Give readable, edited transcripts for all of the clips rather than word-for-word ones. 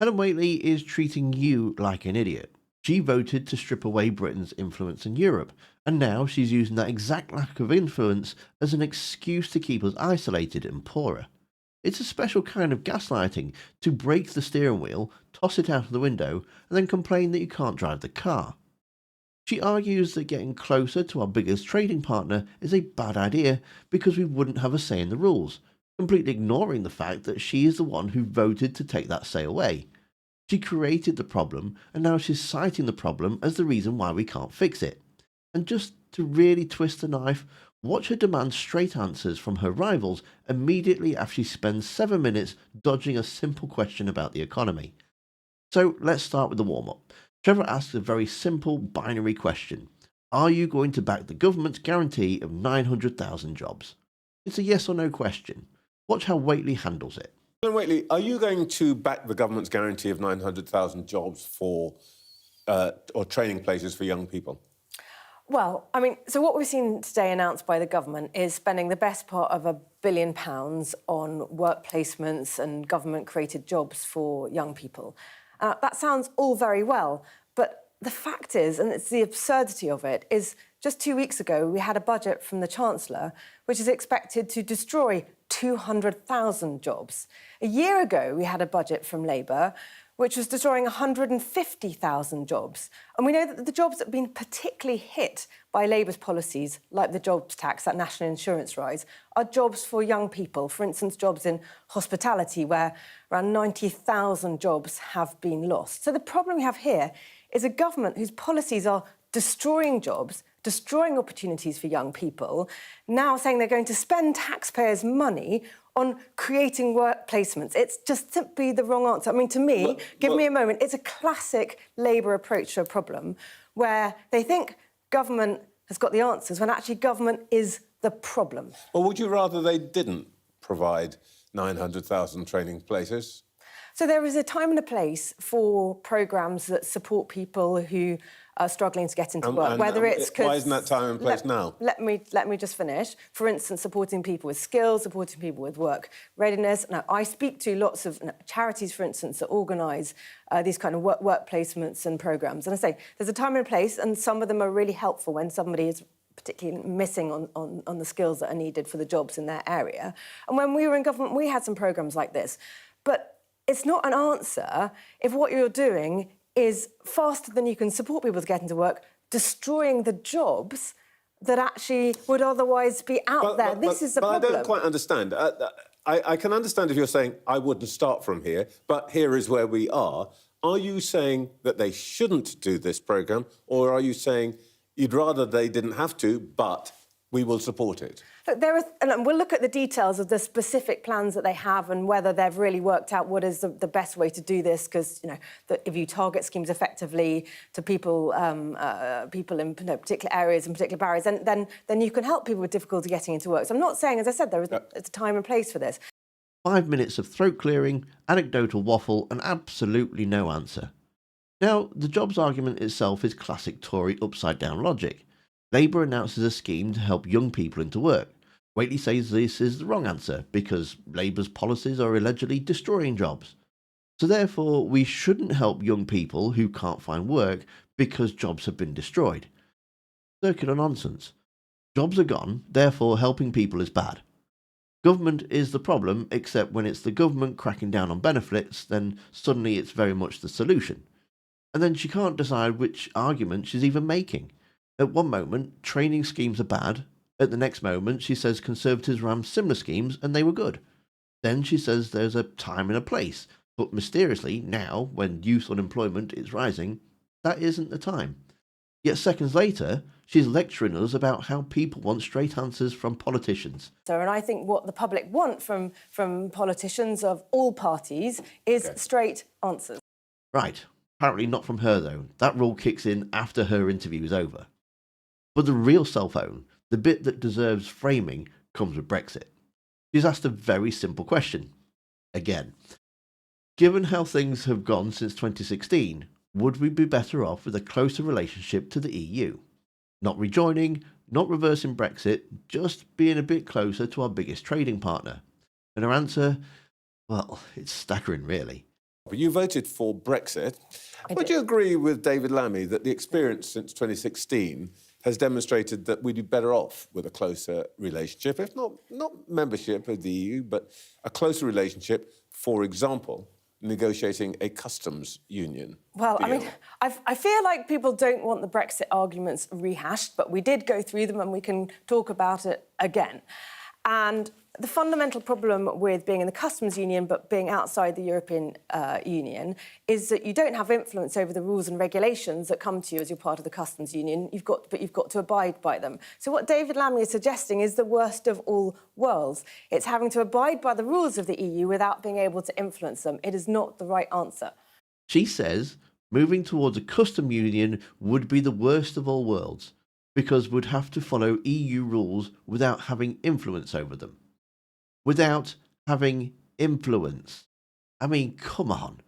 Helen Whatley is treating you like an idiot. She voted to strip away Britain's influence in Europe, and now she's using that exact lack of influence as an excuse to keep us isolated and poorer. It's a special kind of gaslighting to break the steering wheel, toss it out of the window, and then complain that you can't drive the car. She argues that getting closer to our biggest trading partner is a bad idea because we wouldn't have a say in the rules, completely ignoring the fact that she is the one who voted to take that say away. She created the problem, and now she's citing the problem as the reason why we can't fix it. And just to really twist the knife, watch her demand straight answers from her rivals immediately after she spends 7 minutes dodging a simple question about the economy. So let's start with the warm-up. Trevor asks a very simple binary question. Are you going to back the government's guarantee of 900,000 jobs? It's a yes or no question. Watch how Whatley handles it. Whatley, are you going to back the government's guarantee of 900,000 jobs for or training places for young people? Well, I mean, so what we've seen today announced by the government is spending the best part of £1 billion on work placements and government-created jobs for young people. That sounds all very well, but the fact is, and it's the absurdity of it, is just 2 weeks ago we had a budget from the Chancellor which is expected to destroy 200,000 jobs. A year ago we had a budget from Labour which was destroying 150,000 jobs. And we know that the jobs that have been particularly hit by Labour's policies, like the jobs tax, that national insurance rise, are jobs for young people. For instance, jobs in hospitality, where around 90,000 jobs have been lost. So the problem we have here is a government whose policies are destroying jobs, destroying opportunities for young people, now saying they're going to spend taxpayers' money on creating work placements. It's just simply the wrong answer. I mean, to me, give me a moment, it's a classic Labour approach to a problem where they think government has got the answers when actually government is the problem. Or would you rather they didn't provide 900,000 training places? So there is a time and a place for programmes that support people who are struggling to get into work, whether it's... Why isn't that time and place now? Let me just finish. For instance, supporting people with skills, supporting people with work readiness. Now, I speak to lots of charities, for instance, that organise these kind of work placements and programmes. And I say, there's a time and a place, and some of them are really helpful when somebody is particularly missing on the skills that are needed for the jobs in their area. And when we were in government, we had some programmes like this. But it's not an answer if what you're doing is faster than you can support people to get into work, destroying the jobs that actually would otherwise be out there. This is the problem. But I don't quite understand. I can understand if you're saying, I wouldn't start from here, but here is where we are. Are you saying that they shouldn't do this programme, or are you saying you'd rather they didn't have to, but we will support it? Look, and we'll look at the details of the specific plans that they have and whether they've really worked out what is the best way to do this, because, you know, if you target schemes effectively to people in particular areas and particular barriers, then you can help people with difficulty getting into work. So I'm not saying, as I said, there's a time and place for this. 5 minutes of throat clearing, anecdotal waffle, and absolutely no answer. Now, the jobs argument itself is classic Tory upside-down logic. Labour announces a scheme to help young people into work. Whatley says this is the wrong answer because Labour's policies are allegedly destroying jobs. So therefore, we shouldn't help young people who can't find work because jobs have been destroyed. Circular nonsense. Jobs are gone, therefore helping people is bad. Government is the problem, except when it's the government cracking down on benefits, then suddenly it's very much the solution. And then she can't decide which argument she's even making. At one moment, training schemes are bad. At the next moment, she says Conservatives ran similar schemes and they were good. Then she says there's a time and a place. But mysteriously, now, when youth unemployment is rising, that isn't the time. Yet seconds later, she's lecturing us about how people want straight answers from politicians. And I think what the public want from politicians of all parties is straight answers. Right. Apparently not from her, though. That rule kicks in after her interview is over. But the real cell phone, the bit that deserves framing, comes with Brexit. She's asked a very simple question. Again, given how things have gone since 2016, would we be better off with a closer relationship to the EU? Not rejoining, not reversing Brexit, just being a bit closer to our biggest trading partner. And her answer, well, it's staggering really. example, you voted for Brexit. Would you agree with David Lammy that the experience since 2016 has demonstrated that we'd be better off with a closer relationship, if not membership of the EU, but a closer relationship, for example, negotiating a customs union? Well, deal? I mean, I feel like people don't want the Brexit arguments rehashed, but we did go through them and we can talk about it again. And the fundamental problem with being in the customs union but being outside the European Union is that you don't have influence over the rules and regulations that come to you as you're part of the customs union. But you've got to abide by them. So what David Lammy is suggesting is the worst of all worlds. It's having to abide by the rules of the EU without being able to influence them. It is not the right answer. She says moving towards a custom union would be the worst of all worlds, because we'd have to follow EU rules without having influence over them. Without having influence. I mean, come on.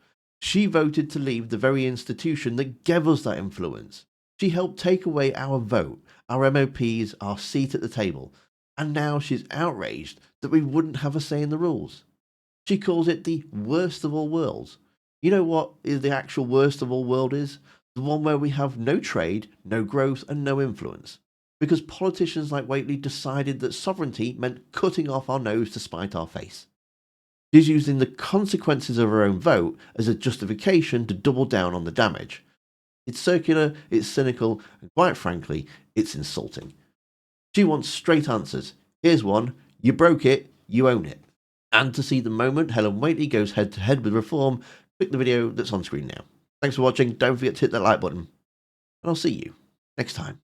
She voted to leave the very institution that gave us that influence. She helped take away our vote, our MOPs, our seat at the table, and now she's outraged that we wouldn't have a say in the rules. She calls it the worst of all worlds. You know what is the actual worst of all world is? The one where we have no trade, no growth and no influence. Because politicians like Whatley decided that sovereignty meant cutting off our nose to spite our face. She's using the consequences of her own vote as a justification to double down on the damage. It's circular, it's cynical, and quite frankly, it's insulting. She wants straight answers. Here's one: you broke it, you own it. And to see the moment Helen Whatley goes head to head with reform, click the video that's on screen now. Thanks for watching, don't forget to hit that like button, and I'll see you next time.